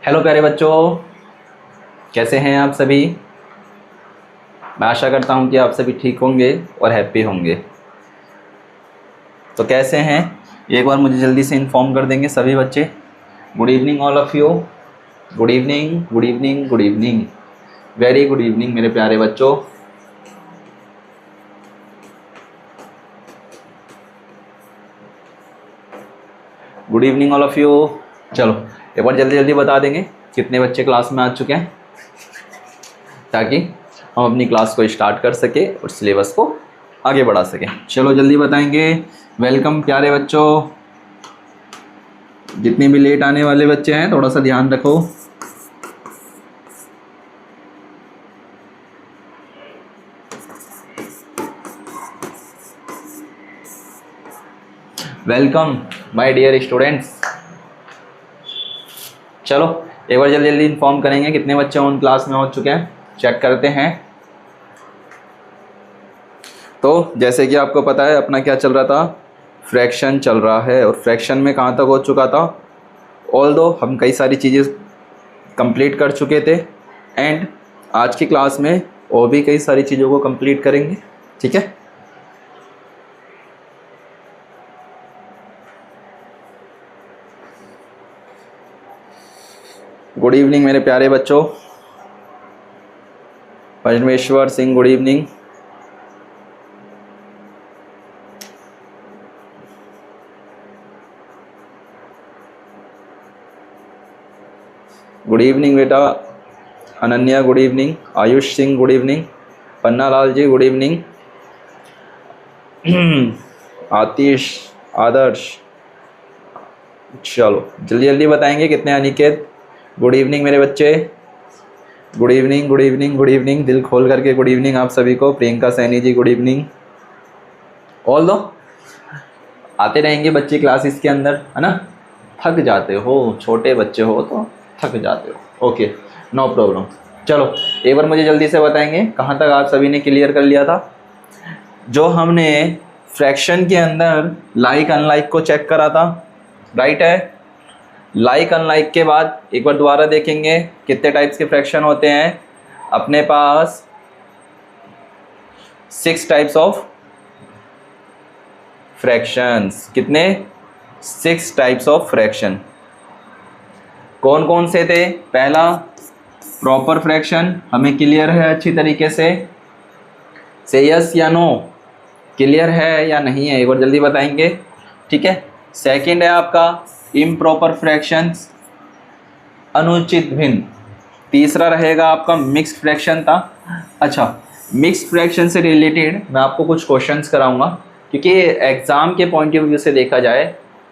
Hello प्यारे बच्चों, कैसे हैं आप सभी। मैं आशा करता हूं कि आप सभी ठीक होंगे और हैप्पी होंगे। तो कैसे हैं, एक बार मुझे जल्दी से इन्फॉर्म कर देंगे सभी बच्चे। Good evening all of you. Good evening, good evening, good evening, very good evening मेरे प्यारे बच्चों। Good evening all of you. चलो एक बार जल्दी जल्दी बता देंगे कितने बच्चे क्लास में आ चुके हैं, ताकि हम अपनी क्लास को स्टार्ट कर सके और सिलेबस को आगे बढ़ा सकें। चलो जल्दी बताएंगे। वेलकम प्यारे बच्चों। जितने भी लेट आने वाले बच्चे हैं थोड़ा सा ध्यान रखो। Welcome my dear students. चलो एक बार जल्दी जल्दी इन्फॉर्म करेंगे कितने बच्चे उन क्लास में हो चुके हैं, चेक करते हैं। तो जैसे कि आपको पता है अपना क्या चल रहा था, फ्रैक्शन चल रहा है। और फ्रैक्शन में कहाँ तक हो चुका था, ऑल्दो हम कई सारी चीज़ें कंप्लीट कर चुके थे, एंड आज की क्लास में और भी कई सारी चीज़ों को कंप्लीट करेंगे। ठीक है, गुड इवनिंग मेरे प्यारे बच्चों। Parmeshwar Singh good evening. Good evening बेटा। Ananya good evening. Ayush Singh good evening. Panna Lal ji good evening. Aatish, Adarsh. चलो जल्दी जल्दी बताएंगे कितने। अनिकेत गुड इवनिंग मेरे बच्चे। Good evening, good evening, good evening, दिल खोल करके गुड इवनिंग आप सभी को। Priyanka Saini ji good evening. All दो आते रहेंगे बच्चे क्लासेस के अंदर, है ना। थक जाते हो, छोटे बच्चे हो तो थक जाते हो, ओके नो प्रॉब्लम। चलो एक बार मुझे जल्दी से बताएंगे कहाँ तक आप सभी ने क्लियर कर लिया था। जो हमने फ्रैक्शन के अंदर लाइक अनलाइक को चेक करा था, राइट है। लाइक अनलाइक के बाद एक बार दोबारा देखेंगे कितने टाइप्स के फ्रैक्शन होते हैं। अपने पास 6 टाइप्स ऑफ फ्रैक्शंस। कितने? 6 टाइप्स ऑफ फ्रैक्शन। कौन कौन से थे? पहला प्रॉपर फ्रैक्शन, हमें क्लियर है अच्छी तरीके से यस या नो, क्लियर है या नहीं है, एक बार जल्दी बताएंगे। ठीक है। सेकंड है आपका इम्प्रॉपर फ्रैक्शंस, अनुचित भिन्न। तीसरा रहेगा आपका मिक्स्ड फ्रैक्शन था। अच्छा, मिक्स्ड फ्रैक्शन से रिलेटेड मैं आपको कुछ क्वेश्चंस कराऊंगा, क्योंकि एग्जाम के पॉइंट ऑफ व्यू से देखा जाए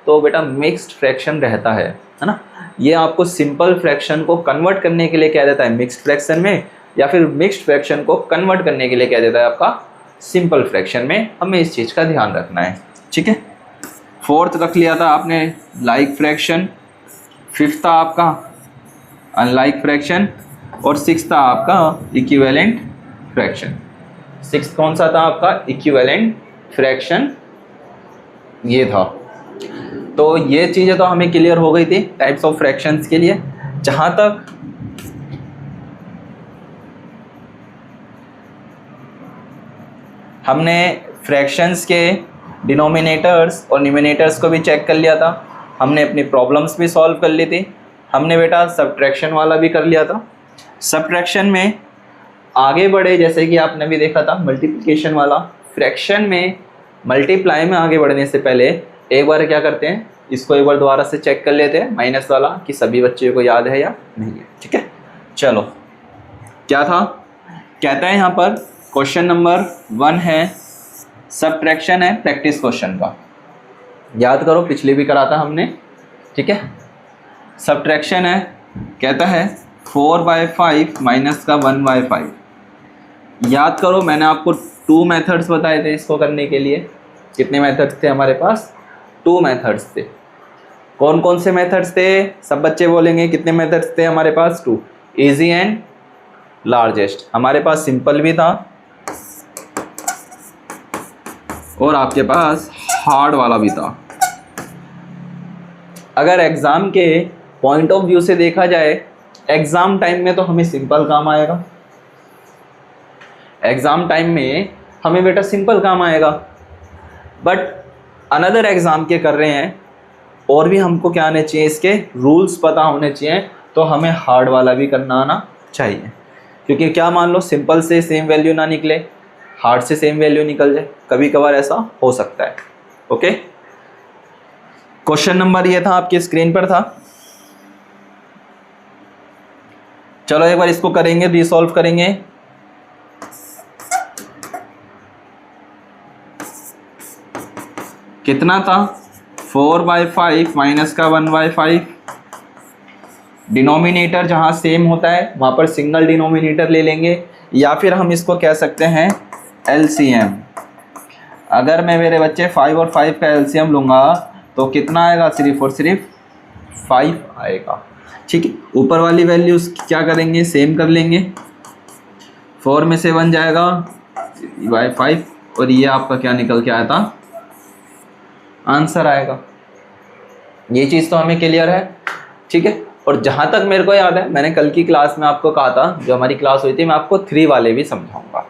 तो बेटा मिक्स्ड फ्रैक्शन रहता है ना। ये आपको सिंपल फ्रैक्शन को कन्वर्ट करने के लिए कह देता है मिक्स्ड फ्रैक्शन में, या फिर मिक्स्ड फ्रैक्शन को कन्वर्ट करने के लिए कह देता है आपका सिंपल फ्रैक्शन में। हमें इस चीज़ का ध्यान रखना है। ठीक है। फोर्थ रख लिया था आपने लाइक फ्रैक्शन, फिफ्थ था आपका अनलाइक फ्रैक्शन, और सिक्स्थ था आपका इक्विवेलेंट फ्रैक्शन। सिक्स्थ कौन सा था आपका? इक्विवेलेंट फ्रैक्शन ये था। तो ये चीज़ें तो हमें क्लियर हो गई थी टाइप्स ऑफ फ्रैक्शंस के लिए। जहाँ तक हमने फ्रैक्शंस के डिनोमिनेटर्स और न्यूमिनेटर्स को भी चेक कर लिया था, हमने अपनी प्रॉब्लम्स भी सॉल्व कर ली थी, हमने बेटा सब्ट्रैक्शन वाला भी कर लिया था। सब्ट्रैक्शन में आगे बढ़े, जैसे कि आपने भी देखा था मल्टीप्लिकेशन वाला। फ्रैक्शन में मल्टीप्लाई में आगे बढ़ने से पहले एक बार क्या करते हैं, इसको एक बार दोबारा से चेक कर लेते हैं माइनस वाला, कि सभी बच्चों को याद है या नहीं है। ठीक है। चलो क्या था, कहता है यहाँ पर क्वेश्चन नंबर 1 है सब्ट्रैक्शन है, प्रैक्टिस क्वेश्चन का याद करो, पिछले भी करा था हमने। ठीक है। सब्ट्रैक्शन है, कहता है 4/5 माइनस का 1/5। याद करो मैंने आपको 2 मेथड्स बताए थे इसको करने के लिए। कितने मेथड्स थे हमारे पास? 2 मेथड्स थे। कौन कौन से मेथड्स थे? सब बच्चे बोलेंगे कितने मेथड्स थे हमारे पास? 2, इजी एंड लार्जेस्ट। हमारे पास सिंपल भी था और आपके पास हार्ड वाला भी था। अगर एग्ज़ाम के पॉइंट ऑफ व्यू से देखा जाए, एग्ज़ाम टाइम में तो हमें सिंपल काम आएगा, एग्ज़ाम टाइम में हमें बेटा सिंपल काम आएगा, बट अनदर एग्ज़ाम के कर रहे हैं और भी हमको क्या आने चाहिए, इसके रूल्स पता होने चाहिए, तो हमें हार्ड वाला भी करना आना चाहिए। क्योंकि क्या मान लो सिंपल से सेम वैल्यू ना निकले, हार्ड से सेम वैल्यू निकल जाए, कभी कभार ऐसा हो सकता है। ओके, क्वेश्चन नंबर ये था, आपकी स्क्रीन पर था। चलो एक बार इसको करेंगे, रिसॉल्व करेंगे। कितना था, 4/5 माइनस का 1/5। डिनोमिनेटर जहाँ सेम होता है वहाँ पर सिंगल डिनोमिनेटर ले लेंगे, या फिर हम इसको कह सकते हैं एलसीएम। अगर मैं मेरे बच्चे 5 और 5 का एलसीएम लूँगा तो कितना आएगा, सिर्फ और सिर्फ 5 आएगा। ठीक है, ऊपर वाली वैल्यूज़ क्या करेंगे, सेम कर लेंगे। 4 में से 1 जाएगा 3/5 और ये आपका क्या निकल के आया था, आंसर आएगा। ये चीज़ तो हमें क्लियर है। ठीक है, और जहाँ तक मेरे को याद है, मैंने कल की क्लास में आपको कहा था, जो हमारी क्लास हुई थी, मैं आपको 3 वाले भी समझाऊंगा।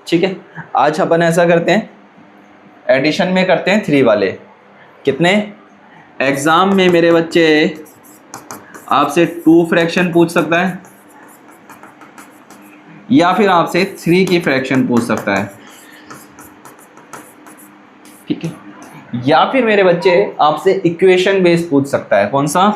ठीक है, आज अपन ऐसा करते हैं, एडिशन में करते हैं 3 वाले। कितने, एग्ज़ाम में मेरे बच्चे आपसे 2 फ्रैक्शन पूछ सकता है, या फिर आपसे 3 की फ्रैक्शन पूछ सकता है। ठीक है, या फिर मेरे बच्चे आपसे इक्वेशन बेस्ड पूछ सकता है। कौन सा,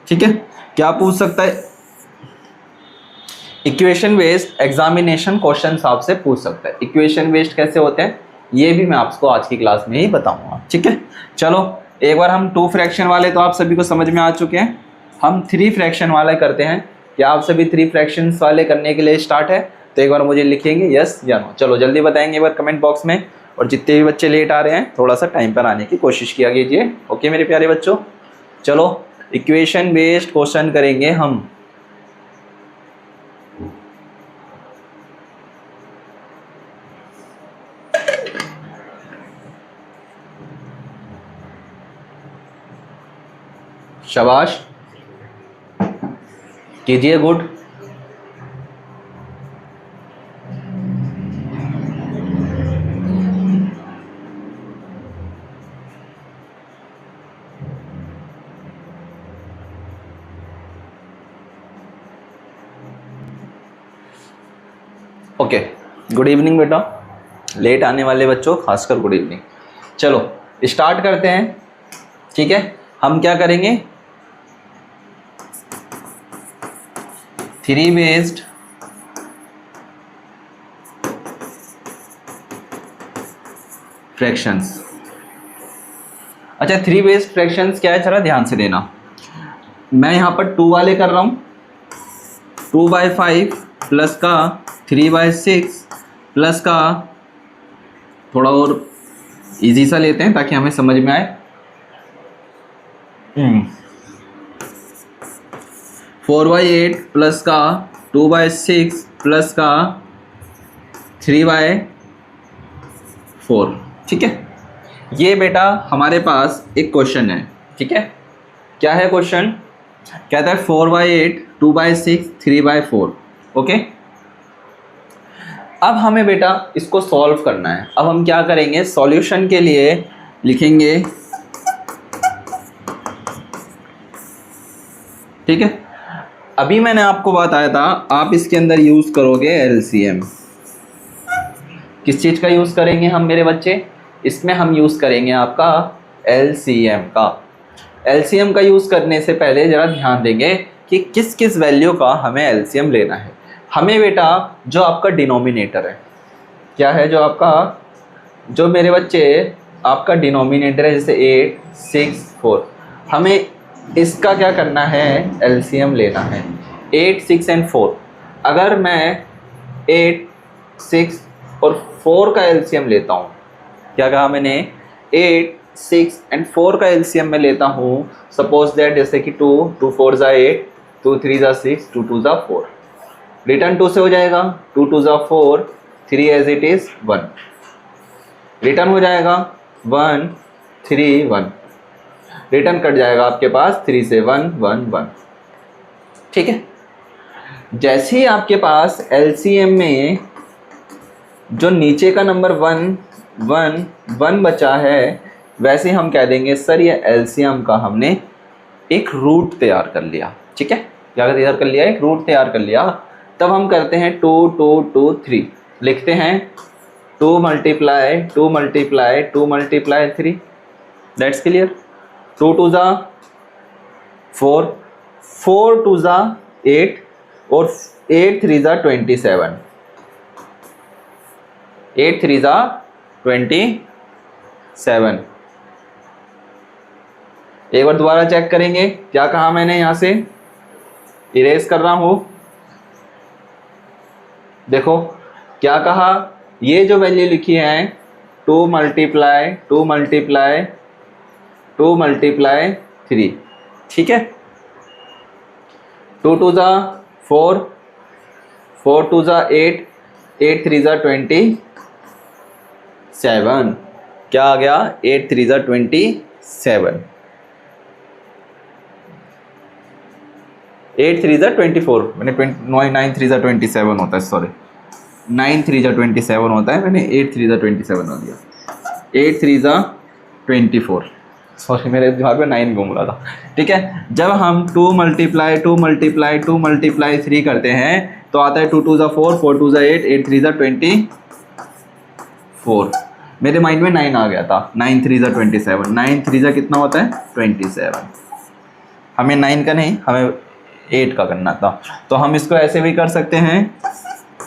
ठीक है, क्या पूछ सकता है, इक्वेशन बेस्ड एग्जामिनेशन क्वेश्चन आपसे पूछ सकता है। इक्वेशन बेस्ड कैसे होते हैं ये भी मैं आपको आज की क्लास में ही बताऊंगा। ठीक है, चलो एक बार हम 2 फ्रैक्शन वाले तो आप सभी को समझ में आ चुके हैं, हम 3 फ्रैक्शन वाले करते हैं। क्या आप सभी 3 फ्रैक्शन वाले करने के लिए स्टार्ट है? तो एक बार मुझे लिखेंगे यस या नो। चलो जल्दी बताएंगे एक बार कमेंट बॉक्स में, और जितने भी बच्चे लेट आ रहे हैं थोड़ा सा टाइम पर आने की कोशिश किया कीजिए। ओके मेरे प्यारे बच्चों, चलो इक्वेशन बेस्ड क्वेश्चन करेंगे हम। शाबाश, कीजिए, गुड। ओके, गुड इवनिंग बेटा, लेट आने वाले बच्चों खासकर गुड इवनिंग। चलो स्टार्ट करते हैं। ठीक है, हम क्या करेंगे, 3 बेस्ड फ्रैक्शंस। अच्छा 3 बेस्ड फ्रैक्शंस क्या है, जरा ध्यान से देना। मैं यहाँ पर 2 वाले कर रहा हूँ, 2/5 प्लस का 3/6 प्लस का, थोड़ा और इजी सा लेते हैं ताकि हमें समझ में आए। 4/8 प्लस का 2/6 प्लस का 3/4। ठीक है, ये बेटा हमारे पास एक क्वेश्चन है। ठीक है, क्या है क्वेश्चन, कहता है 4/8 2/6 3/4। ओके, अब हमें बेटा इसको सॉल्व करना है। अब हम क्या करेंगे, सॉल्यूशन के लिए लिखेंगे। ठीक है, अभी मैंने आपको बताया था आप इसके अंदर यूज करोगे एलसीएम। किस चीज का यूज करेंगे हम मेरे बच्चे, इसमें हम यूज करेंगे आपका एलसीएम का। एलसीएम का यूज करने से पहले जरा ध्यान देंगे कि किस किस वैल्यू का हमें एलसीएम लेना है। हमें बेटा जो आपका डिनोमिनेटर है, क्या है जो आपका, जो मेरे बच्चे आपका डिनोमिनेटर है जैसे 8 6 4, हमें इसका क्या करना है, एलसीएम लेना है 8 6 एंड 4। अगर मैं 8 6 और 4 का एलसीएम लेता हूँ, क्या कहा मैंने, 8 6 एंड 4 का एलसीएम में लेता हूँ, सपोज दैट जैसे कि 2 2 4 ज़ा 8 2 3 ज़ा 6 2 2 ज़ा 4, रिटर्न 2 से हो जाएगा, 2 2 ज़ा 4 3 एज इट इज़ 1, रिटर्न हो जाएगा 1 3 1, रिटर्न कट जाएगा आपके पास 3 से 1 1 1। ठीक है, जैसे ही आपके पास एलसीएम में जो नीचे का नंबर 1 1 1 बचा है, वैसे हम कह देंगे सर ये एलसीएम का हमने एक रूट तैयार कर लिया। ठीक है, क्या तैयार कर लिया, एक रूट तैयार कर लिया। तब हम करते हैं 2 2 2 3, लिखते हैं 2 multiply 2 multiply 2 multiply 3, that's clear. 2 2 ज़ा 4 4 2 ज़ा 8 और 8 3 ज़ा 27, 8 3 ज़ा 27। एक बार दोबारा चेक करेंगे, क्या कहा मैंने, यहाँ से इरेज कर रहा हूँ, देखो क्या कहा, ये जो वैल्यू लिखी है 2 मल्टीप्लाई 2 मल्टीप्लाई 2 मल्टीप्लाई 3, ठीक है। 2 2 ज़ा 4 4 2 ज़ा 8 8 3 ज़ा 27, क्या आ गया, 8 3 ज़ा 27, 8 3 ज़ा 24, मैंने 9 3 ज़ा 27 होता है, सॉरी 9 3 ज़ा 27 होता है, मैंने 8 3 ज़ा 27 हो दिया, 8 3 ज़ा 24, सॉरी मेरे दिमाग में 9 घूम रहा था। ठीक है, जब हम 2 मल्टीप्लाई 2 मल्टीप्लाई 2 मल्टीप्लाई 3 करते हैं तो आता है 2 2 ज़ा 4 4 2 ज़ा 8 8 3 ज़ा 24, मेरे माइंड में 9 आ गया था, 9 3 ज़ा 27, 9 3 ज़ा कितना होता है 27, हमें 9 का नहीं, हमें 8 का करना था। तो हम इसको ऐसे भी कर सकते हैं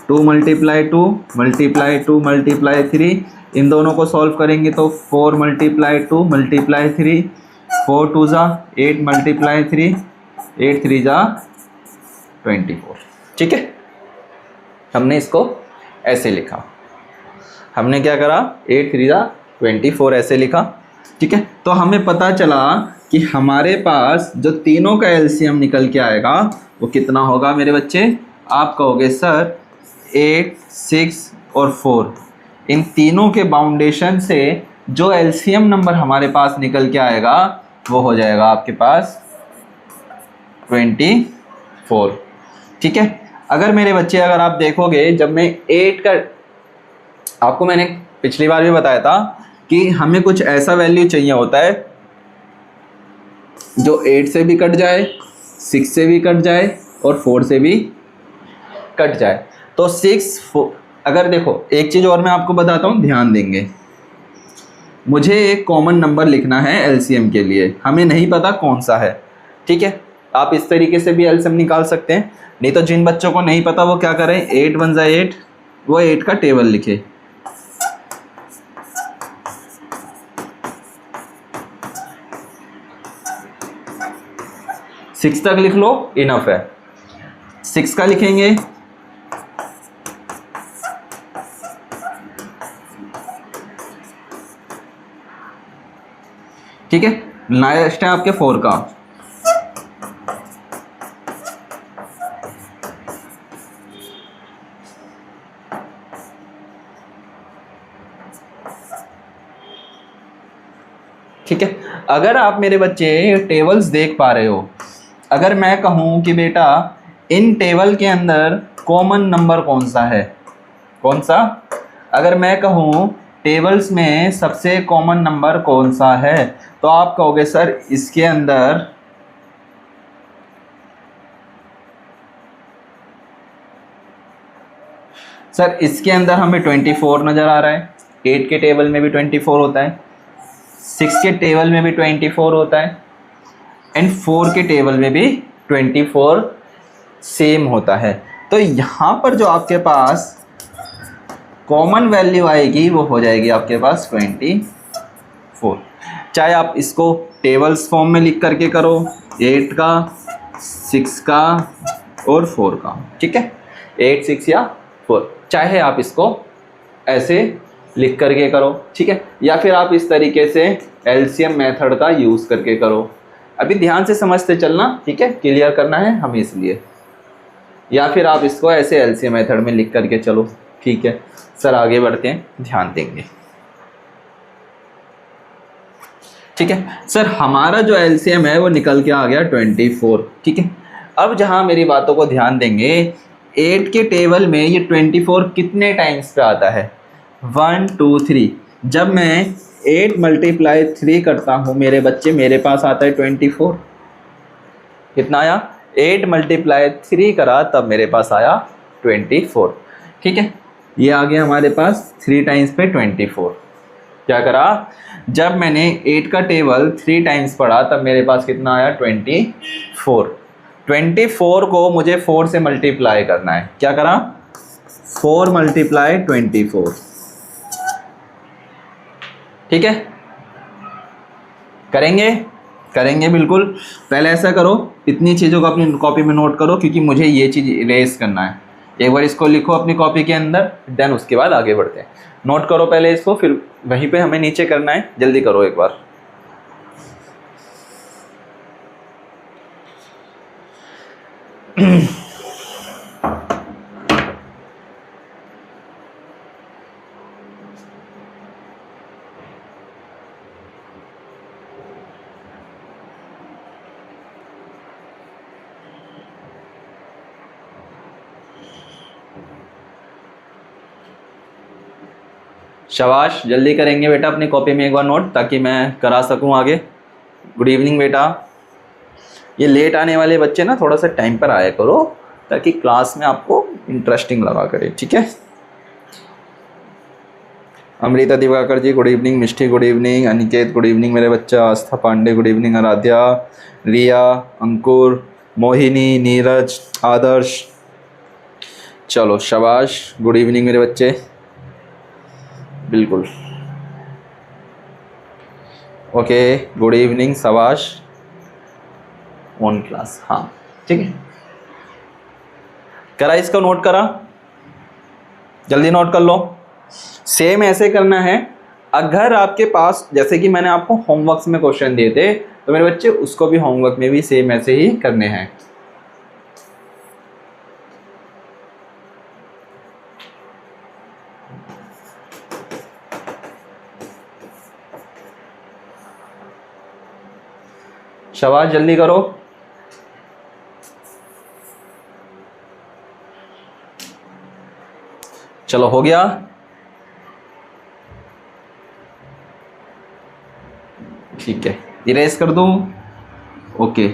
2 मल्टीप्लाई 2 मल्टीप्लाई 2 मल्टीप्लाई 3, इन दोनों को सॉल्व करेंगे तो 4 मल्टीप्लाई 2 मल्टीप्लाई 3, 4 2 ज़ा 8 मल्टीप्लाई 3 8 3 ज़ा 24। ठीक है, हमने इसको ऐसे लिखा, हमने क्या करा 8 3 ज़ा 24 ऐसे लिखा। ठीक है, तो हमें पता चला कि हमारे पास जो तीनों का एलसीएम निकल के आएगा वो कितना होगा मेरे बच्चे, आप कहोगे सर 8 6 और 4, इन तीनों के बाउंडेशन से जो एलसीएम नंबर हमारे पास निकल के आएगा वो हो जाएगा आपके पास 24। ठीक है, अगर मेरे बच्चे, अगर आप देखोगे जब मैं 8 का, आपको मैंने पिछली बार भी बताया था कि हमें कुछ ऐसा वैल्यू चाहिए होता है जो 8 से भी कट जाए, 6 से भी कट जाए और 4 से भी कट जाए। तो 6 अगर देखो, एक चीज़ और मैं आपको बताता हूँ, ध्यान देंगे, मुझे एक कॉमन नंबर लिखना है एलसीएम के लिए, हमें नहीं पता कौन सा है। ठीक है, आप इस तरीके से भी एलसीएम निकाल सकते हैं, नहीं तो जिन बच्चों को नहीं पता वो क्या करें, 8 1 ज़ा 8, वो 8 का टेबल लिखे, 6 तक लिख लो, इनफ है। 6 का लिखेंगे, ठीक है, लास्ट है आपके 4 का, ठीक है। अगर आप मेरे बच्चे टेबल्स देख पा रहे हो, अगर मैं कहूँ कि बेटा इन टेबल के अंदर कॉमन नंबर कौन सा है, कौन सा, अगर मैं कहूँ टेबल्स में सबसे कॉमन नंबर कौन सा है, तो आप कहोगे सर इसके अंदर हमें 24 नज़र आ रहा है, 8 के टेबल में भी 24 होता है, 6 के टेबल में भी 24 होता है एंड 4 के टेबल में भी 24 सेम होता है। तो यहाँ पर जो आपके पास कॉमन वैल्यू आएगी वो हो जाएगी आपके पास 24। 4। चाहे आप इसको टेबल्स फॉर्म में लिख करके करो, 8 का, 6 का और 4 का, ठीक है, 8, 6 या 4, चाहे आप इसको ऐसे लिख करके करो, ठीक है, या फिर आप इस तरीके से एलसीएम मेथड का यूज़ करके करो। अभी ध्यान से समझते चलना, ठीक है, क्लियर करना है हमें इसलिए। या फिर आप इसको ऐसे एलसीएम मेथड में लिख करके चलो, ठीक है। सर आगे बढ़ते हैं, ध्यान देंगे, ठीक है। सर हमारा जो एलसीएम है वो निकल के आ गया 24, ठीक है। अब जहाँ मेरी बातों को ध्यान देंगे, 8 के टेबल में ये 24 कितने टाइम्स पे आता है? 1 2 3। जब मैं 8 × 3 करता हूँ मेरे बच्चे, मेरे पास आता है 24। कितना आया? 8 × 3 करा तब मेरे पास आया 24, ठीक है। ये आ गया हमारे पास 3 टाइम्स पे 24। क्या करा? जब मैंने 8 का टेबल 3 टाइम्स पढ़ा तब मेरे पास कितना आया? 24। 24 को मुझे 4 से मल्टीप्लाई करना है। क्या करा? 4 × 24, ठीक है। करेंगे बिल्कुल। पहले ऐसा करो, इतनी चीज़ों को अपनी कॉपी में नोट करो, क्योंकि मुझे ये चीज़ इरेज करना है। एक बार इसको लिखो अपनी कॉपी के अंदर, देन उसके बाद आगे बढ़ते हैं। नोट करो पहले इसको, फिर वहीं पे हमें नीचे करना है। जल्दी करो एक बार। शाबाश, जल्दी करेंगे बेटा अपनी कॉपी में एक बार नोट, ताकि मैं करा सकूं आगे। गुड इवनिंग बेटा। ये लेट आने वाले बच्चे ना थोड़ा सा टाइम पर आया करो, ताकि क्लास में आपको इंटरेस्टिंग लगा करे, ठीक है। Amrita Diwakar ji good evening, Mishti good evening, Aniket good evening मेरे बच्चा, आस्था पांडे गुड इवनिंग, आराध्या, रिया, अंकुर, मोहिनी, नीरज, आदर्श, चलो शाबाश, गुड इवनिंग मेरे बच्चे, बिल्कुल ओके, गुड इवनिंग, शाबाश, ऑन क्लास, हाँ ठीक है। करा इसका नोट करा? जल्दी नोट कर लो। सेम ऐसे करना है। अगर आपके पास, जैसे कि मैंने आपको होमवर्क में क्वेश्चन दिए थे, तो मेरे बच्चे उसको भी होमवर्क में भी सेम ऐसे ही करने हैं। शाबाश, जल्दी करो। चलो हो गया। ठीक है, इरेज कर दूं? ओके,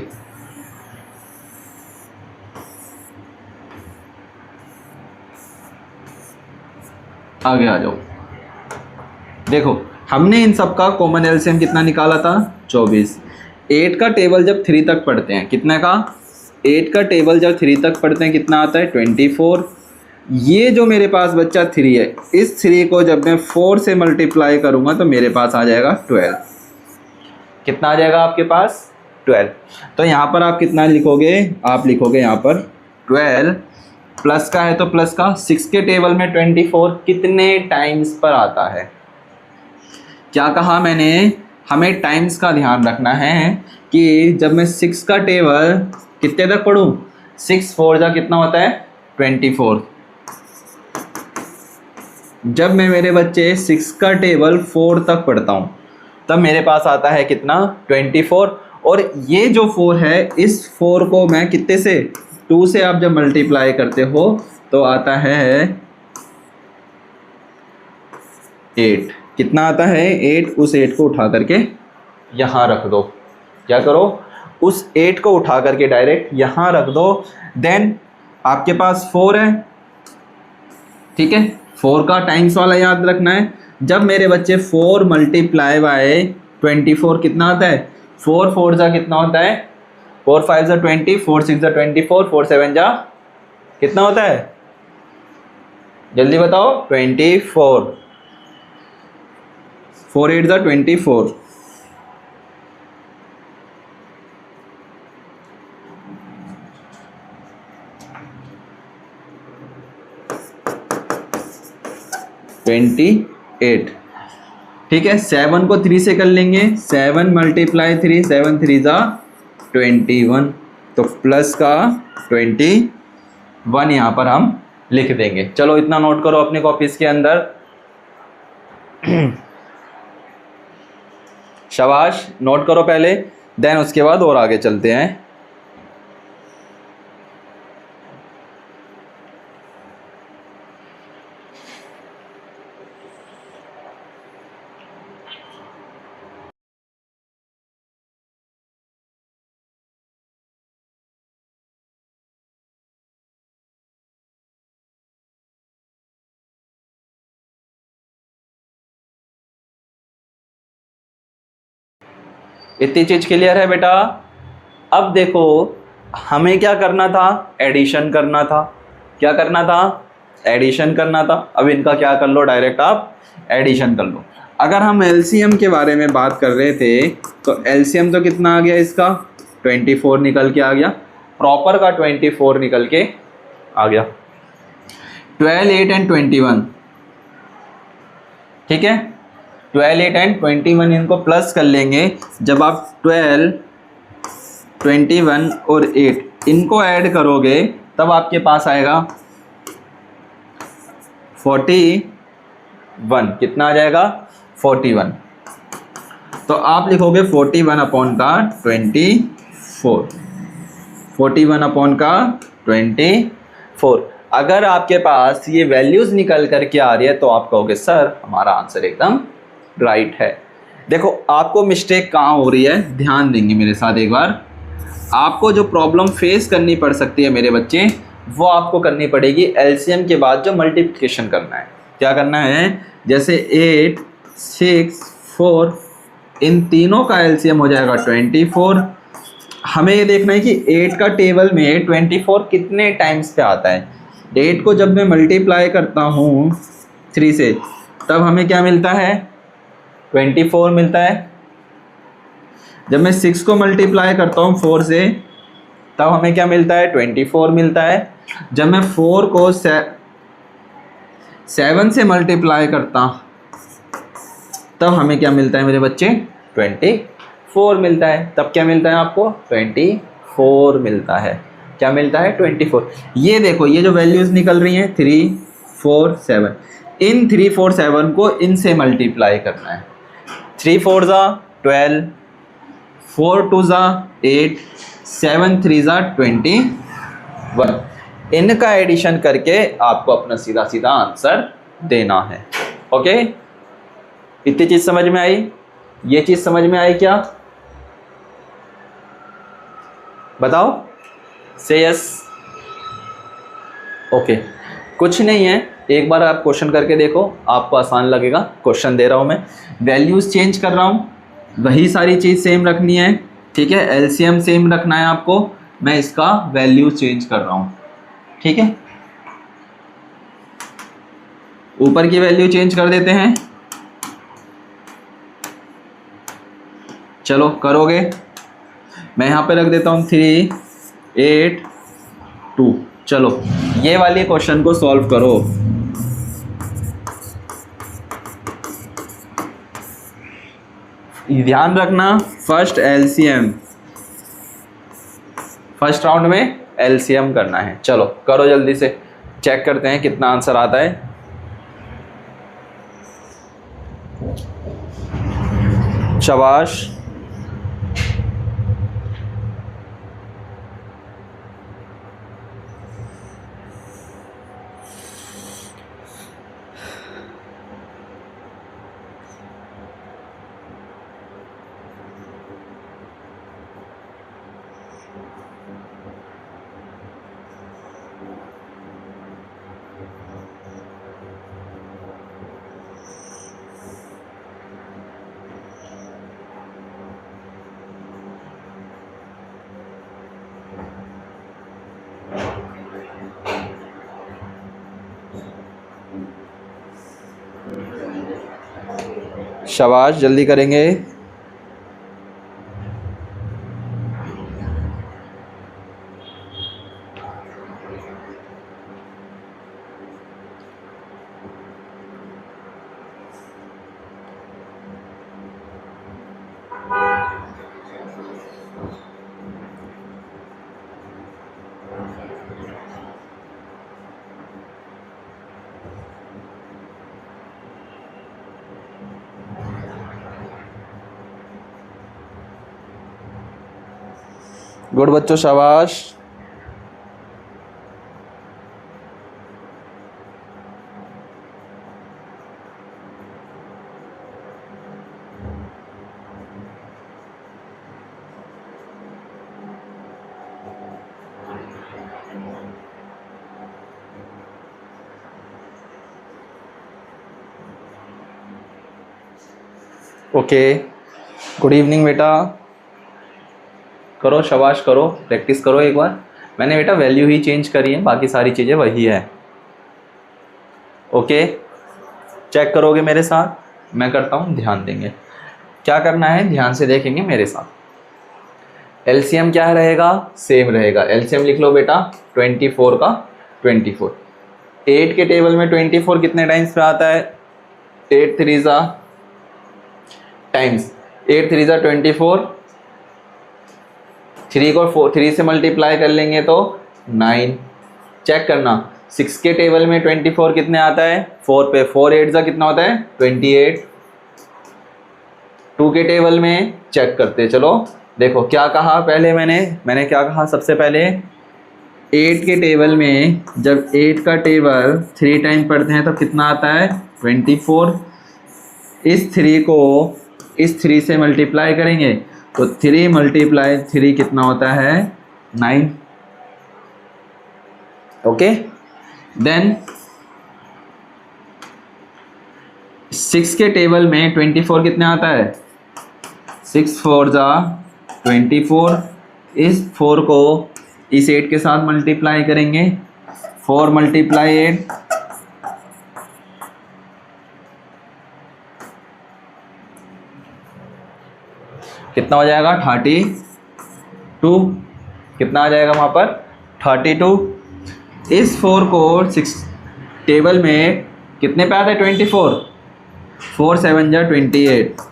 आगे आ जाओ। देखो, हमने इन सब का कॉमन एलसीएम कितना निकाला था? 24। 8 का टेबल जब 3 तक पढ़ते हैं, कितने का? 8 का टेबल जब 3 तक पढ़ते हैं कितना आता है? 24। ये जो मेरे पास बच्चा 3 है, इस 3 को जब मैं 4 से मल्टीप्लाई करूंगा तो मेरे पास आ जाएगा 12। कितना आ जाएगा आपके पास? 12। तो यहाँ पर आप कितना लिखोगे? आप लिखोगे यहाँ पर 12, प्लस का है तो प्लस का। 6 के टेबल में 24 कितने टाइम्स पर आता है? क्या कहा मैंने? हमें टाइम्स का ध्यान रखना है कि जब मैं 6 का टेबल कितने तक पढ़ूँ? 6 4 जा कितना होता है? 24। जब मैं मेरे बच्चे 6 का टेबल 4 तक पढ़ता हूँ तब मेरे पास आता है कितना? 24। और ये जो 4 है, इस 4 को मैं कितने से? 2 से आप जब मल्टीप्लाई करते हो तो आता है 8। कितना आता है? 8। उस 8 को उठा करके यहाँ रख दो। क्या करो? उस 8 को उठा करके डायरेक्ट यहाँ रख दो। देन आपके पास 4 है, ठीक है। 4 का टाइम्स वाला याद रखना है। जब मेरे बच्चे 4 × 24 कितना आता है? 4 4 जा कितना होता है? 4 5 जा 20, 4 6 जा 24, 4 7 जा कितना होता है? जल्दी बताओ। 24। 4 8 ज़ा 24, ट्वेंटी एट। ठीक है, 7 को 3 से कर लेंगे, 7 मल्टीप्लाई 3, 7 3 ज़ा 21, तो प्लस का 21 यहाँ पर हम लिख देंगे। चलो इतना नोट करो अपनी कॉपीज के अंदर। शाबाश, नोट करो पहले, देन उसके बाद और आगे चलते हैं। इतनी चीज क्लियर है बेटा? अब देखो, हमें क्या करना था, एडिशन करना था। क्या करना था, एडिशन करना था। अब इनका क्या कर लो, डायरेक्ट आप एडिशन कर लो। अगर हम एलसीएम के बारे में बात कर रहे थे तो एलसीएम तो कितना आ गया इसका, 24 निकल के आ गया, प्रॉपर का 24 निकल के आ गया। 12 8 एंड 21, ठीक है, 12 8 एंड 21 इनको प्लस कर लेंगे। जब आप 12 21 और 8 इनको ऐड करोगे तब आपके पास आएगा 41। कितना आ जाएगा, 41। तो आप लिखोगे 41 अपॉन का 24, 41 अपॉन का 24। अगर आपके पास ये वैल्यूज निकल करके आ रही है तो आप कहोगे सर हमारा आंसर एकदम राइट है। देखो आपको मिस्टेक कहाँ हो रही है, ध्यान देंगे मेरे साथ एक बार। आपको जो प्रॉब्लम फेस करनी पड़ सकती है मेरे बच्चे, वो आपको करनी पड़ेगी एलसीएम के बाद जो मल्टीप्लिकेशन करना है। क्या करना है, जैसे 8 6 4 इन तीनों का एलसीएम हो जाएगा 24। हमें ये देखना है कि 8 का टेबल में 24 कितने टाइम्स पे आता है। 8 को जब मैं मल्टीप्लाई करता हूँ 3 से तब हमें क्या मिलता है, 24 मिलता है। जब मैं 6 को मल्टीप्लाई करता हूँ 4 से तब हमें क्या मिलता है, 24 मिलता है। जब मैं 4 को 7 से मल्टीप्लाई करता तब हमें क्या मिलता है मेरे बच्चे, 24 मिलता है। तब क्या मिलता है आपको, 24 मिलता है। क्या मिलता है, 24। ये देखो ये जो वैल्यूज निकल रही हैं 3 4 7, इन 3 4 7 को इनसे मल्टीप्लाई करना है। 3 4 ज़ा 12, 4 2 ज़ा 8, 7 3 ज़ा 21। इनका एडिशन करके आपको अपना सीधा सीधा आंसर देना है। ओके, इतनी चीज समझ में आई? ये चीज समझ में आई क्या, बताओ, से यस। ओके, कुछ नहीं है, एक बार आप क्वेश्चन करके देखो, आपको आसान लगेगा। क्वेश्चन दे रहा हूं मैं, वैल्यूज चेंज कर रहा हूं, वही सारी चीज सेम रखनी है। ठीक है, एलसीएम सेम रखना है आपको, मैं इसका वैल्यू चेंज कर रहा हूं। ठीक है, ऊपर की वैल्यू चेंज कर देते हैं। चलो करोगे, मैं यहाँ पे रख देता हूँ 3 8 2। चलो ये वाले क्वेश्चन को सॉल्व करो। ध्यान रखना, फर्स्ट एलसीएम, फर्स्ट राउंड में एलसीएम करना है। चलो करो जल्दी से, चेक करते हैं कितना आंसर आता है। शाबाश, शाबाश, जल्दी करेंगे। गुड बच्चों, शाबाश। ओके, गुड इवनिंग बेटा। करो, शाबाश करो, प्रैक्टिस करो एक बार। मैंने बेटा वैल्यू ही चेंज करी है, बाकी सारी चीज़ें वही है। ओके, चेक करोगे मेरे साथ, मैं करता हूँ, ध्यान देंगे। क्या करना है, ध्यान से देखेंगे मेरे साथ। एलसीएम क्या रहेगा, सेम रहेगा। एलसीएम लिख लो बेटा, 24 का 24। 8 के टेबल में 24 कितने टाइम्स पे आता है? 8 3 ज़ा टाइम्स 8 3 ज़ा 24। 3 को 3 से मल्टीप्लाई कर लेंगे तो 9। चेक करना, 6 के टेबल में 24 कितने आता है? 4 पे। 4 8 ज़ा कितना होता है? 28। 2 के टेबल में चेक करते चलो। देखो क्या कहा पहले मैंने क्या कहा सबसे पहले? 8 के टेबल में जब 8 का टेबल 3 टाइम पढ़ते हैं तो कितना आता है? 24। इस 3 को इस 3 से मल्टीप्लाई करेंगे तो 3 मल्टीप्लाई 3 कितना होता है? 9। ओके, देन 6 के टेबल में 24 कितने आता है? 6 4 ज़ा 24। इस 4 को इस 8 के साथ मल्टीप्लाई करेंगे। 4 मल्टीप्लाई 8 कितना हो जाएगा? 32। कितना आ जाएगा वहाँ पर? 32। इस 4 को 6 टेबल में कितने पे आता है? 24। 4 7 ज़ा 28।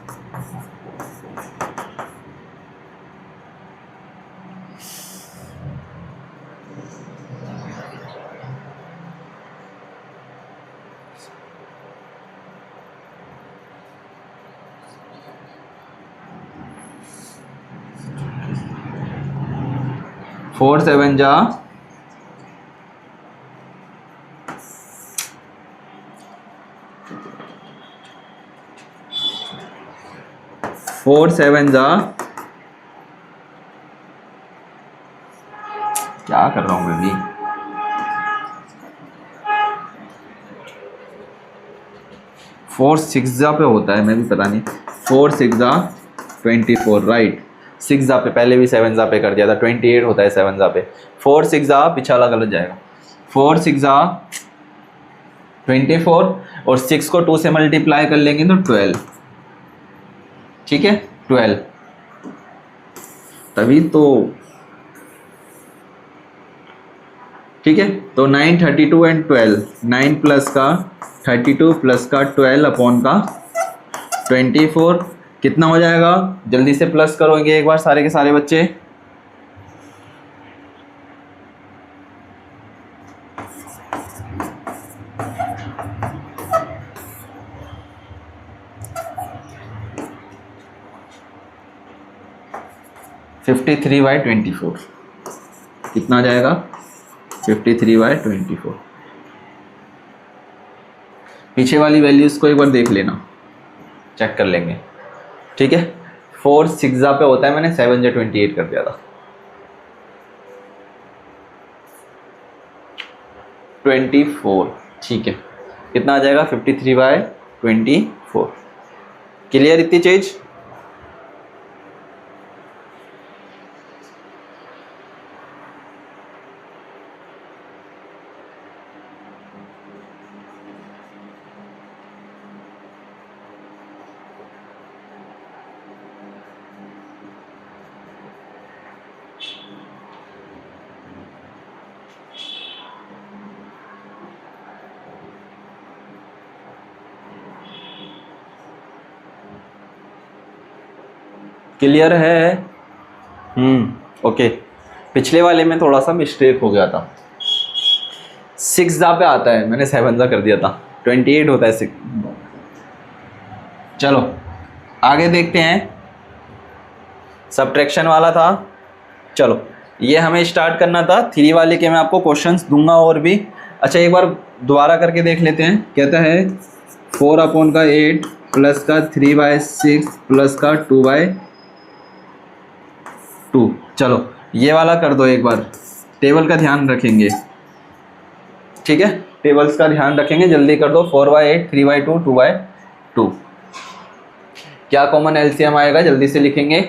फोर 7 ज़ा 4 7 ज़ा क्या कर रहा हूँ मैं भी? 4 6 ज़ा पे होता है, मैं भी पता नहीं। 4 6 ज़ा 24, राइट। 6 ज़ा पे पहले भी 7 ज़ा पे कर दिया था, 28 होता है 7 ज़ा पे। 4 6 ज़ा पिछला गलत जाएगा। 4 6 ज़ा 24 और 6 को 2 से मल्टीप्लाई कर लेंगे तो 12। ठीक है, 12। तभी तो ठीक है। तो 9 32 एंड 12, 9 प्लस का 32 प्लस का 12 अपॉन का 24 कितना हो जाएगा? जल्दी से प्लस करोगे एक बार सारे के सारे बच्चे। फिफ्टी थ्री बाई 24 कितना आ जाएगा? 53/24। पीछे वाली वैल्यूज़ को एक बार देख लेना, चेक कर लेंगे। ठीक है, 4 6 ज़ा पे होता है, मैंने 7 ज़ा 28 कर दिया था। 24, ठीक है। कितना आ जाएगा? 53/24। क्लियर इतनी चीज? क्लियर है? ओके। पिछले वाले में थोड़ा सा मिस्टेक हो गया था, 6 पे आता है, मैंने 7 कर दिया था, 28 होता है 6। चलो आगे देखते हैं, सब्ट्रैक्शन वाला था। चलो ये हमें स्टार्ट करना था, 3 वाले के मैं आपको क्वेश्चंस दूंगा और भी। अच्छा एक बार दोबारा करके देख लेते हैं। कहता है 4/8 प्लस का 3/6 प्लस का 2/2। चलो ये वाला कर दो एक बार, टेबल का ध्यान रखेंगे, ठीक है, टेबल्स का ध्यान रखेंगे, जल्दी कर दो। 4/8 3/2 2/2। क्या कॉमन एलसीएम आएगा, जल्दी से लिखेंगे।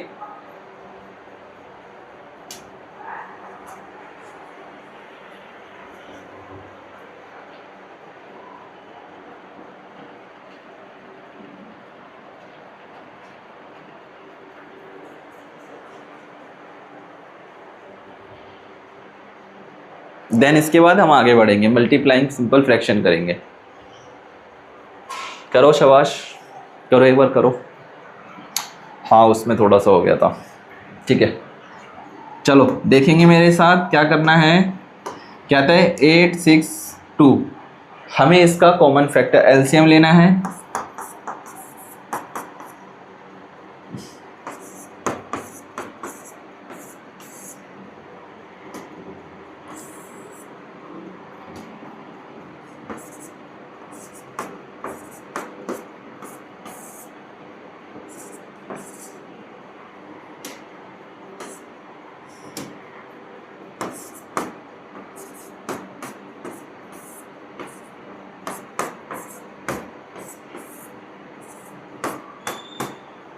देन इसके बाद हम आगे बढ़ेंगे, मल्टीप्लाइंग सिंपल फ्रैक्शन करेंगे। करो शाबाश, करो एक बार करो। हाँ उसमें थोड़ा सा हो गया था, ठीक है। चलो देखेंगे मेरे साथ क्या करना है। कहता है 8 6 2, हमें इसका कॉमन फैक्टर एलसीएम लेना है।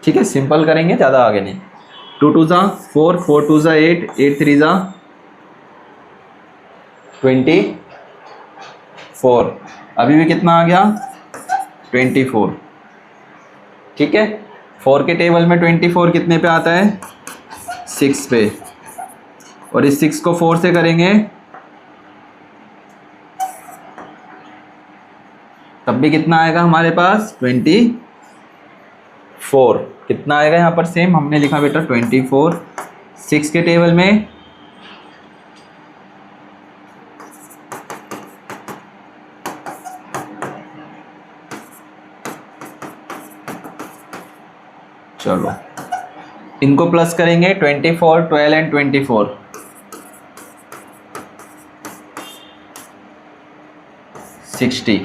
ठीक है, सिंपल करेंगे, ज़्यादा आगे नहीं। 2 2 ज़ा 4 4 2 ज़ा 8 8 3 ज़ा 24। अभी भी कितना आ गया, 24। ठीक है, 4 के टेबल में 24 कितने पे आता है, 6 पे, और इस 6 को 4 से करेंगे तब भी कितना आएगा हमारे पास, 24। कितना आएगा यहाँ पर, सेम हमने लिखा बेटा 24। 6 के टेबल में चलो इनको प्लस करेंगे, 24 12 एंड 24, 60।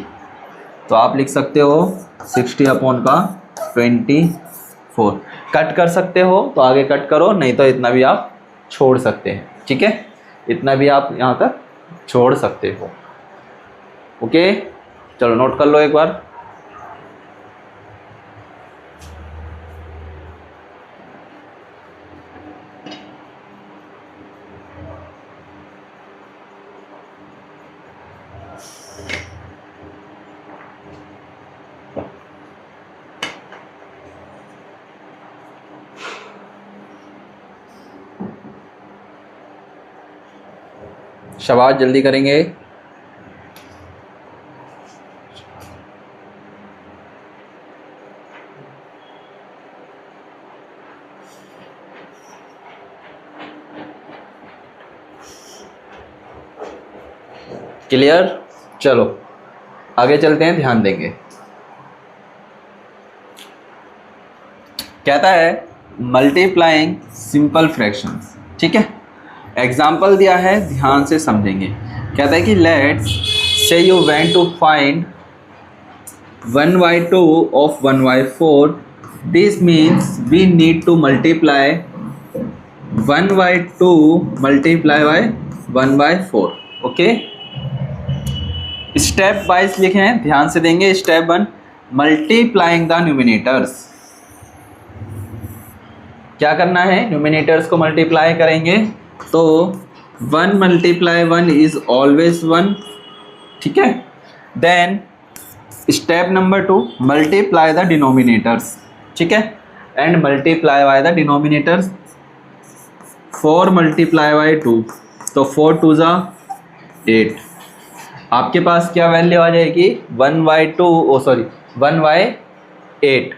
तो आप लिख सकते हो 60/24। कट कर सकते हो तो आगे कट करो, नहीं तो इतना भी आप छोड़ सकते हैं, ठीक है, इतना भी आप यहाँ तक छोड़ सकते हो। ओके चलो नोट कर लो एक बार। शाबाश जल्दी करेंगे। क्लियर, चलो आगे चलते हैं, ध्यान देंगे। कहता है मल्टीप्लाइंग सिंपल फ्रैक्शंस, ठीक है, एग्जाम्पल दिया है, ध्यान से समझेंगे। कहता है कि let's say you want to find 1/2 of 1/4, this means we need to multiply 1/2 multiply by 1/4। Okay, stepwise लिखे हैं, ध्यान से देंगे। Step 1 multiplying the numerators. क्या करना है, न्यूमिनेटर्स को मल्टीप्लाई करेंगे तो 1 × 1 इज ऑलवेज 1, ठीक है। Then step number 2 multiply the denominators, ठीक है, and multiply by the denominators. 4 × 2, तो 4 2 ज़ा 8। आपके पास क्या वैल्यू आ जाएगी, 1/8।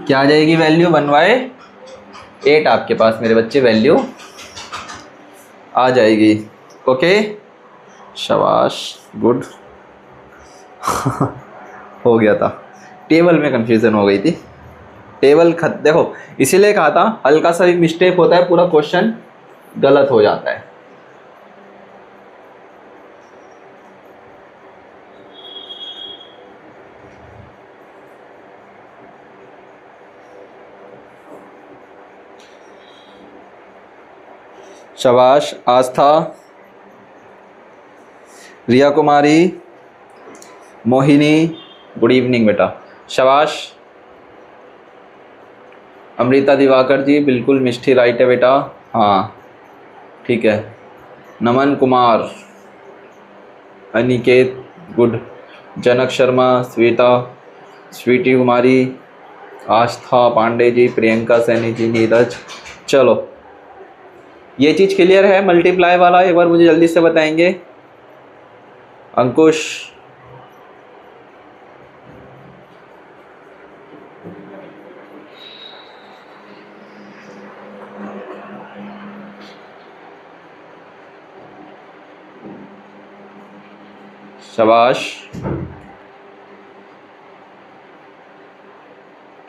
क्या आ जाएगी वैल्यू? 1/8 आपके पास मेरे बच्चे वैल्यू आ जाएगी। ओके, शाबाश, गुड। हो गया था, टेबल में कंफ्यूजन हो गई थी। टेबल खत देखो, इसीलिए कहा था हल्का सा भी मिस्टेक होता है पूरा क्वेश्चन गलत हो जाता है। शाबाश आस्था, रिया कुमारी, मोहिनी, गुड इवनिंग बेटा, शाबाश। अमृता दिवाकर जी, बिल्कुल मिष्टी राइट है बेटा, हाँ ठीक है। नमन कुमार, अनिकेत गुड, जनक शर्मा, श्वेता, स्वीटी कुमारी, आस्था पांडे जी, प्रियंका सैनी जी, नीरज। चलो ये चीज़ क्लियर है मल्टीप्लाई वाला, एक बार मुझे जल्दी से बताएंगे। अंकुश, शाबाश,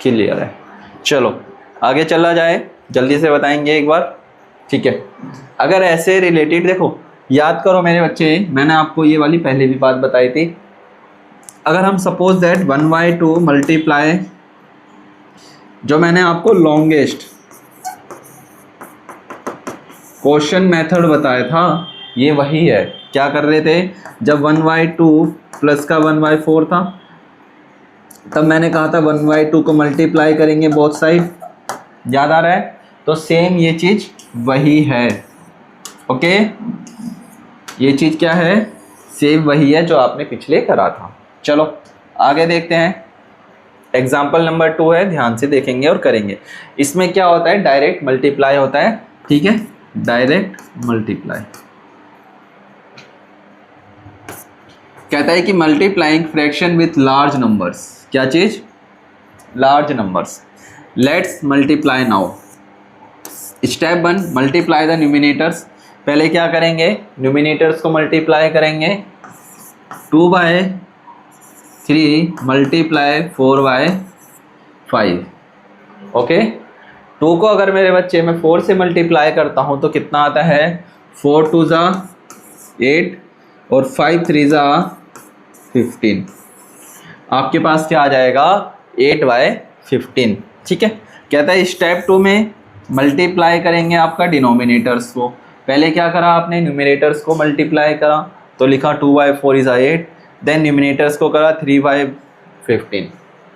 क्लियर है। चलो आगे चला जाए, जल्दी से बताएंगे एक बार, ठीक है। अगर ऐसे रिलेटेड देखो, याद करो मेरे बच्चे, मैंने आपको ये वाली पहले भी बात बताई थी। अगर हम सपोज दैट 1/2 मल्टीप्लाई, जो मैंने आपको लॉन्गेस्ट क्वेश्चन मेथड बताया था, ये वही है। क्या कर रहे थे, जब 1/2 प्लस का 1/4 था, तब मैंने कहा था 1/2 को मल्टीप्लाई करेंगे बोथ साइड, याद आ रहा है? तो सेम ये चीज़ वही है। ओके, ये चीज़ क्या है, सेम वही है जो आपने पिछले करा था। चलो आगे देखते हैं। एग्जाम्पल नंबर 2 है, ध्यान से देखेंगे और करेंगे। इसमें क्या होता है, डायरेक्ट मल्टीप्लाई होता है, ठीक है, डायरेक्ट मल्टीप्लाई। कहता है कि multiplying fraction with large numbers, क्या चीज, large numbers. Let's multiply now. Step 1, multiply the numerators. पहले क्या करेंगे, न्यूमिनेटर्स को मल्टीप्लाई करेंगे। 2/3 मल्टीप्लाई 4/5। ओके, 2 को अगर मेरे बच्चे मैं 4 से मल्टीप्लाई करता हूँ तो कितना आता है, 4 2 ज़ा 8 और 5 3 ज़ा 15। आपके पास क्या आ जाएगा, 8/15, ठीक है। कहता है स्टेप 2 में मल्टीप्लाई करेंगे आपका डिनोमिनेटर्स को। पहले क्या करा आपने, न्यूमिनेटर्स को मल्टीप्लाई करा तो लिखा 2/4 इज़ 8, देन न्यूमिनेटर्स को करा 3/15।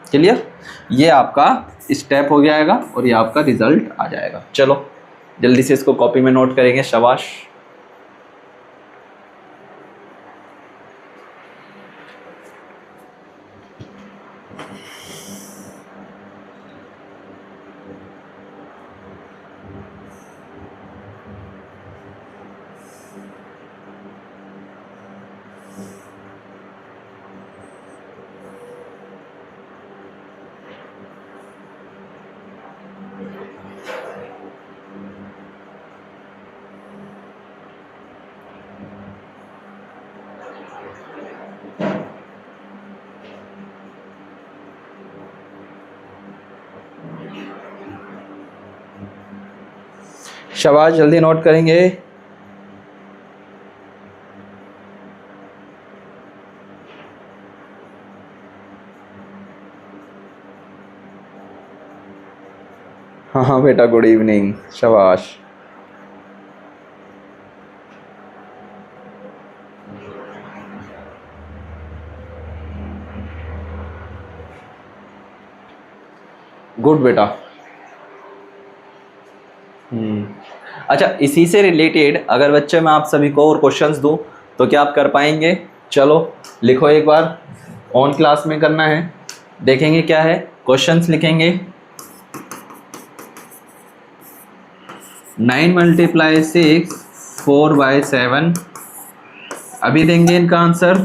क्लियर, ये आपका स्टेप हो जाएगा और ये आपका रिजल्ट आ जाएगा। चलो जल्दी से इसको कॉपी में नोट करेंगे, शाबाश। शाबाश, जल्दी नोट करेंगे। हाँ हाँ बेटा, गुड इवनिंग, शाबाश। गुड बेटा। अच्छा, इसी से रिलेटेड अगर बच्चे मैं आप सभी को और क्वेश्चंस दूं तो क्या आप कर पाएंगे? चलो लिखो एक बार, ऑन क्लास में करना है, देखेंगे क्या है। क्वेश्चंस लिखेंगे, 9 मल्टीप्लाई 6 4/7। अभी देंगे इनका आंसर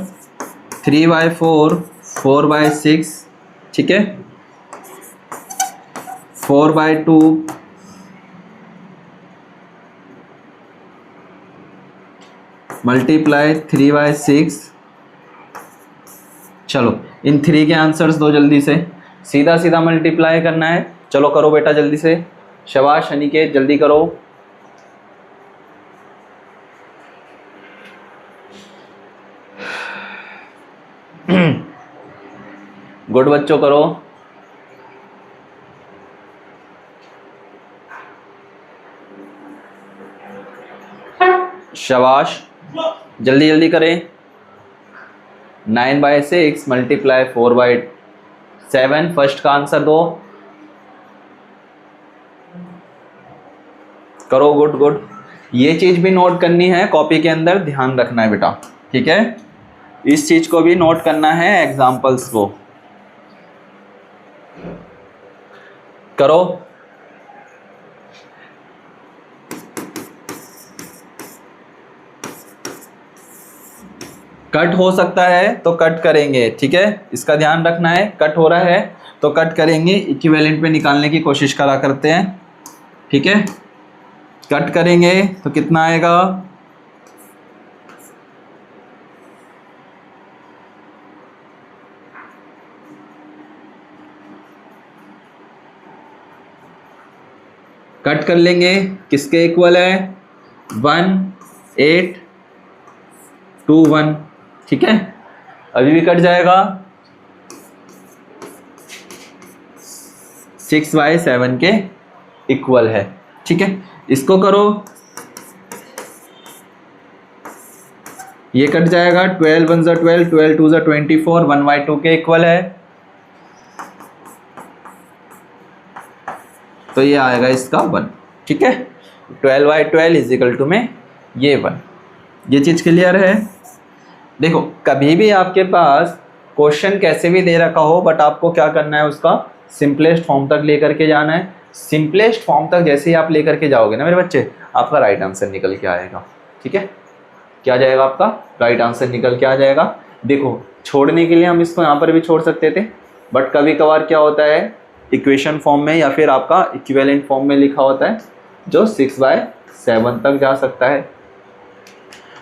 3/4 4/6, ठीक है। 4/2 मल्टीप्लाई 3/6। चलो इन 3 के आंसर्स दो जल्दी से, सीधा सीधा मल्टीप्लाई करना है। चलो करो बेटा जल्दी से, शाबाश अनिकेत जल्दी करो। गुड बच्चों करो। शाबाश जल्दी जल्दी करें। 9/6 मल्टीप्लाई 4/7 फर्स्ट का आंसर दो। करो गुड गुड। ये चीज भी नोट करनी है कॉपी के अंदर, ध्यान रखना है बेटा, ठीक है। इस चीज को भी नोट करना है, एग्जाम्पल्स को करो। कट हो सकता है तो कट करेंगे, ठीक है, इसका ध्यान रखना है। कट हो रहा है तो कट करेंगे, इक्विवेलेंट पे निकालने की कोशिश करा करते हैं, ठीक है। कट करेंगे तो कितना आएगा, कट कर लेंगे, किसके इक्वल है, 1 8 2 1, ठीक है। अभी भी कट जाएगा, 6/7 के इक्वल है, ठीक है। इसको करो, ये कट जाएगा, 12 1 12, 12 2 24, 1/2 के इक्वल है, तो ये आएगा इसका 1, ठीक है। 12/12 इज इक्वल टू में ये 1। ये चीज क्लियर है। देखो कभी भी आपके पास क्वेश्चन कैसे भी दे रखा हो, बट आपको क्या करना है, उसका सिंपलेस्ट फॉर्म तक लेकर के जाना है। सिंपलेस्ट फॉर्म तक जैसे ही आप लेकर के जाओगे ना मेरे बच्चे, आपका राइट आंसर निकल के आएगा, ठीक है। क्या जाएगा आपका राइट आंसर निकल के आ जाएगा। देखो छोड़ने के लिए हम इसको यहाँ पर भी छोड़ सकते थे, बट कभी कभार क्या होता है, इक्वेशन फॉर्म में या फिर आपका इक्विवेलेंट फॉर्म में लिखा होता है जो 6/7 तक जा सकता है,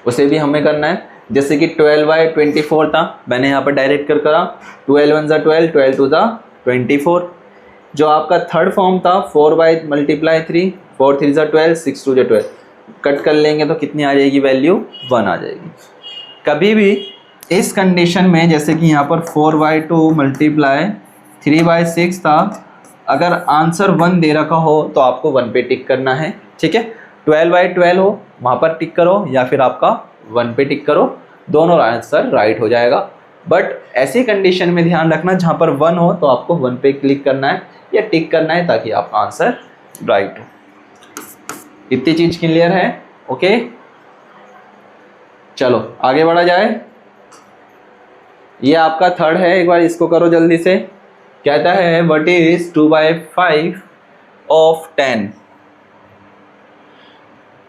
उसे भी हमें करना है। जैसे कि 12/24 था, मैंने यहाँ पर डायरेक्ट कर करा, 12 1 12, 12 2 24। जो आपका थर्ड फॉर्म था 4/3, 4 3 12, 6 2 12, कट कर लेंगे तो कितनी आ जाएगी वैल्यू, 1 आ जाएगी। कभी भी इस कंडीशन में, जैसे कि यहाँ पर 4/2 मल्टीप्लाई 3/6 था, अगर आंसर 1 दे रखा हो तो आपको 1 पे टिक करना है, ठीक है। 12/12 हो वहाँ पर टिक करो, या फिर आपका 1 पे टिक करो, दोनों आंसर राइट हो जाएगा। बट ऐसी कंडीशन में ध्यान रखना जहाँ पर 1 हो तो आपको 1 पे क्लिक करना है या टिक करना है, ताकि आपका आंसर राइट हो। इतनी चीज क्लियर है, ओके। चलो आगे बढ़ा जाए। ये आपका थर्ड है, एक बार इसको करो जल्दी से। कहता है व्हाट इज 2/5 ऑफ 10।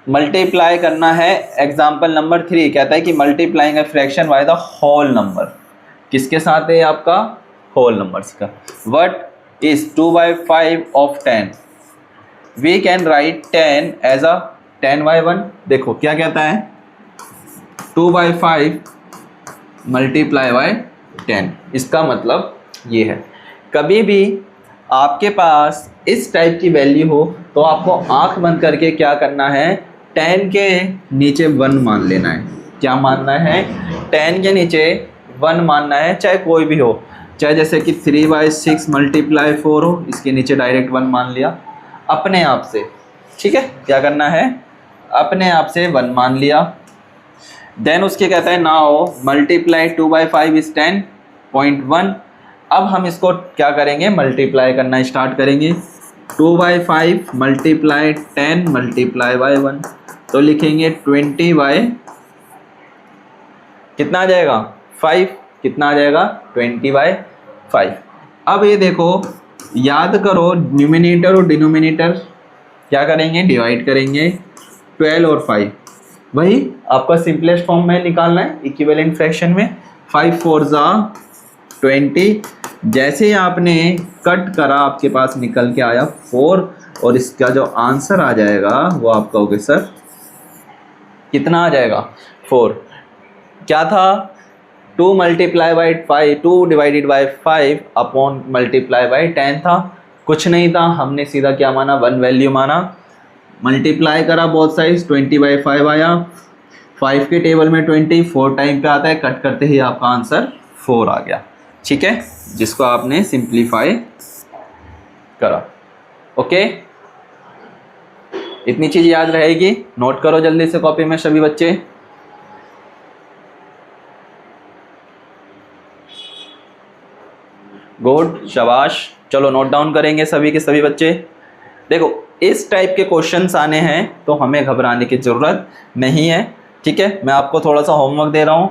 मल्टीप्लाई करना है, एग्जाम्पल नंबर 3 कहता है कि multiplying a fraction by the whole number. किसके साथ है आपका, होल नंबर्स का। What is 2/5 of 10, we can write 10 as a 10/1। देखो क्या कहता है, 2/5 मल्टीप्लाई बाय 10, इसका मतलब ये है। कभी भी आपके पास इस टाइप की वैल्यू हो तो आपको आंख बंद करके क्या करना है, 10 के नीचे 1 मान लेना है। क्या मानना है, 10 के नीचे 1 मानना है, चाहे कोई भी हो, चाहे जैसे कि 3/6 मल्टीप्लाई 4 हो, इसके नीचे डायरेक्ट 1 मान लिया अपने आप से, ठीक है। क्या करना है, अपने आप से 1 मान लिया। देन उसके कहता है नाउ मल्टीप्लाई 2/5 इज 10.1। अब हम इसको क्या करेंगे, मल्टीप्लाई करना स्टार्ट करेंगे। 2/5 मल्टीप्लाई 10 मल्टीप्लाई बाय 1, तो लिखेंगे 20 बाय कितना आ जाएगा 5, कितना आ जाएगा 20/5। अब ये देखो याद करो, न्यूमिनेटर और डिनोमिनेटर क्या करेंगे, डिवाइड करेंगे, 12 और 5, वही आपका सिंपलेस्ट फॉर्म में निकालना है इक्विवेलेंट फ्रैक्शन में। 5 4 ज़ा 20, जैसे ही आपने कट करा आपके पास निकल के आया 4 और इसका जो आंसर आ जाएगा वो आप कहोगे सर कितना आ जाएगा 4। क्या था 2 multiply by 5 2 divided by 5 upon multiply by 10 था। कुछ नहीं था, हमने सीधा क्या माना 1 वैल्यू माना, मल्टीप्लाई करा बोथ साइड्स 20/5 आया, 5 के टेबल में 20 4 टाइम पे आता है, कट करते ही आपका आंसर 4 आ गया। ठीक है, जिसको आपने सिंप्लीफाई करा। ओके, इतनी चीज याद रहेगी, नोट करो जल्दी से कॉपी में सभी बच्चे। गुड, शाबाश। चलो नोट डाउन करेंगे सभी के सभी बच्चे। देखो इस टाइप के क्वेश्चंस आने हैं तो हमें घबराने की जरूरत नहीं है। ठीक है, मैं आपको थोड़ा सा होमवर्क दे रहा हूं।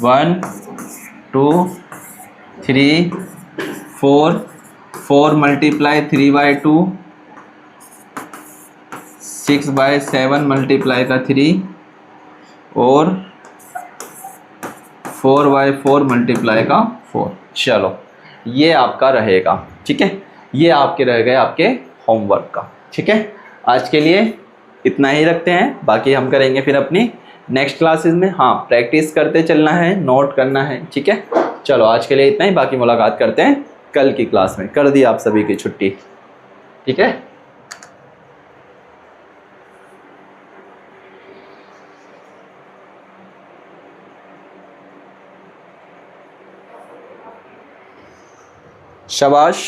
वन 2 3 4 मल्टीप्लाई 3/2 6/7 मल्टीप्लाई का 3 और 4/4 मल्टीप्लाई का 4। चलो ये आपका रहेगा। ठीक है, ये आपके रह गए आपके होमवर्क का। ठीक है, आज के लिए इतना ही रखते हैं, बाकी हम करेंगे फिर अपनी नेक्स्ट क्लासेस में। हाँ, प्रैक्टिस करते चलना है, नोट करना है। ठीक है, चलो आज के लिए इतना ही, बाकी मुलाकात करते हैं कल की क्लास में। कर दी आप सभी की छुट्टी। ठीक है, शाबाश।